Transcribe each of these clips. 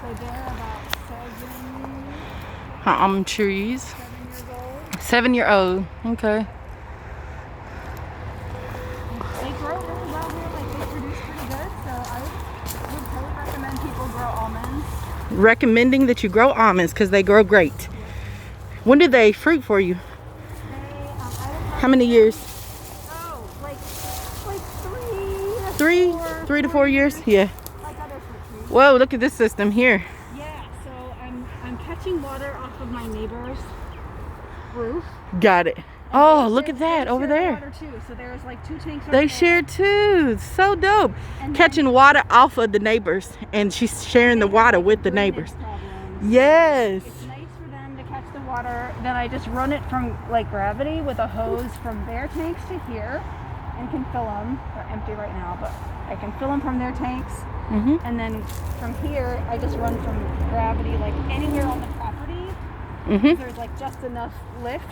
So they're about almond trees. 7 years old. 7-year-old. Okay. They grow really well here. Like they produce pretty good. So I would totally recommend people grow almonds. Recommending that you grow almonds because they grow great. Yes. When do they fruit for you? How many years? Oh, like 3 to 4 years. Yeah. Like other fruit trees. Whoa! Look at this system here. Yeah. So I'm catching water off of my neighbor's roof. Got it. Oh, look at that over there. Water too. So there's like 2 tanks. They share too. So dope. And Catching water off of the neighbors, and she's sharing the water with the neighbors. Yes. It's nice for them to catch the water. Then I just run it from like gravity with a hose from their tanks to here, and can fill them. They're empty right now, but I can fill them from their tanks. And then from here, I just run from gravity like anywhere on the property. There's like just enough lift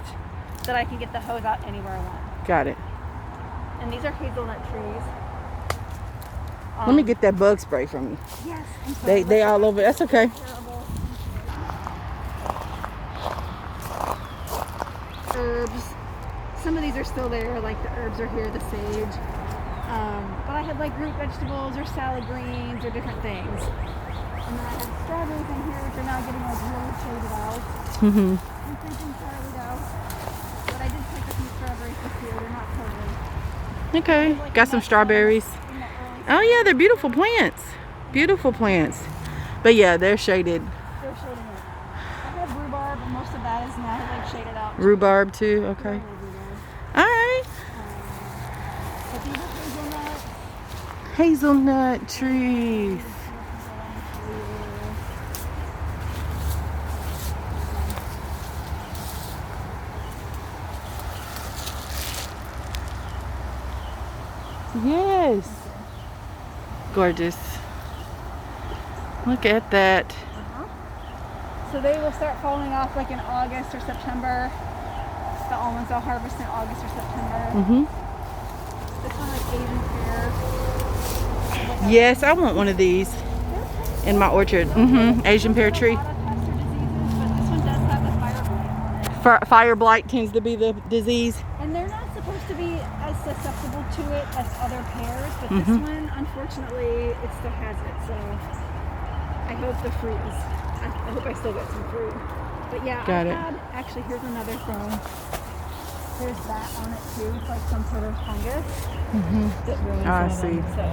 that I can get the hose out anywhere I want. Got it. And these are hazelnut trees. Let me get that bug spray from you. Yes. I'm sorry. They all over. That's okay. Terrible. Herbs. Some of these are still there, like the herbs are here, the sage. But I had like root vegetables or salad greens or different things. And then I had strawberries in here, which are now getting like really shaded out. I'm thinking shaded out. But I did pick a few strawberries this year. They're not totally. Okay. Like Got some strawberries. in the early Oh yeah, they're beautiful plants. Beautiful plants. But yeah, they're shaded. They're shading it. I have rhubarb, but most of that is now like shaded out. Rhubarb too. Okay. All right. But these are hazelnut. Hazelnut trees. Yes. Gorgeous. Look at that. So they will start falling off like in August or September. The almonds I'll harvest in August or September. This one like Asian pear. Yes, I want one of these in my orchard. Asian pear tree. A lot of pests or diseases, but this one does have the fire blight on it. Fire blight tends to be the disease. And they're not supposed to be as susceptible to it as other pears, but this one, unfortunately, it still has it. So I hope the fruit is. I hope I still get some fruit. But yeah, Got it. Actually, here's another thing. There's that on it too. It's like some sort of fungus that ruins I some of see. them. So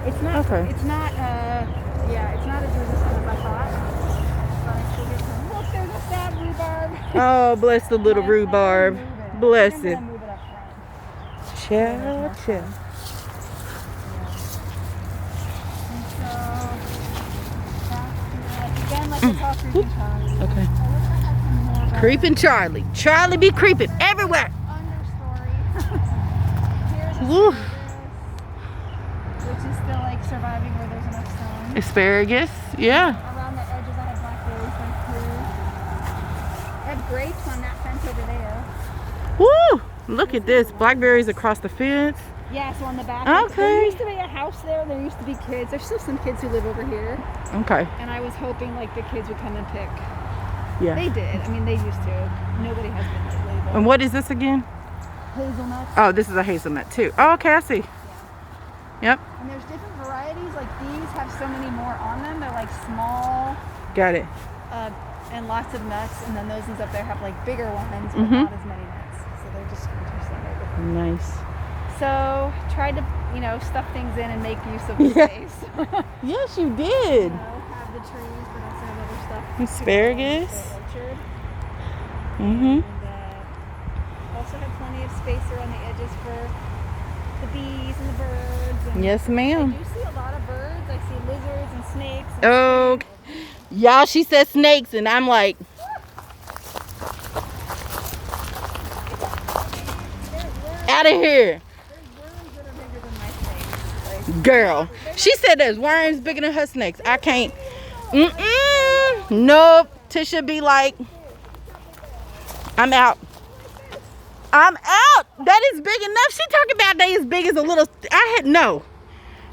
it's not. Okay. It's not. Yeah, it's not as resistant as I thought. But I still get some. Look, there's a sad rhubarb. Oh, bless the little rhubarb. Bless it. Move it up front. Ciao, ciao. Again, like it's all creeping Charlie. Okay. I wish I had some more of a Creeping Charlie. Charlie be creeping everywhere. understory. Here's Woo. asparagus, which is still like surviving where there's enough sun. Asparagus. Yeah. Around the edges, I have blackberries right here. I have grapes on that fence over there. Woo! Look at this. Blackberries across the fence. Yeah, so on the back. like, Okay. There used to be a house there. There used to be kids. There's still some kids who live over here. Okay. And I was hoping like the kids would come and pick. Yeah. They did. I mean, they used to. Nobody has been lately. But And what is this again? hazelnuts. Oh, this is a hazelnut too. Oh, okay, I see. Yep. And there's different varieties. Like these have so many more on them. They're like small Got it. and lots of nuts. And then those ones up there have like bigger ones, but not as many nuts. So they're just interesting. Nice. So tried to, stuff things in and make use of the space. Yes, you did. Have the trees, but also have other stuff. Asparagus. For the orchard. Mm-hmm. And also have plenty of space around the edges for the bees and the birds. And Yes, I ma'am. do see a lot of birds. I see lizards and snakes. And Oh, y'all, she said snakes, and I'm like, out of here. there's worms that are bigger than my snakes. Like, Girl, she said there's worms bigger than her snakes. I can't. Nope. Tisha be like, I'm out. I'm out. That is big enough. She talking about they as big as a little. No.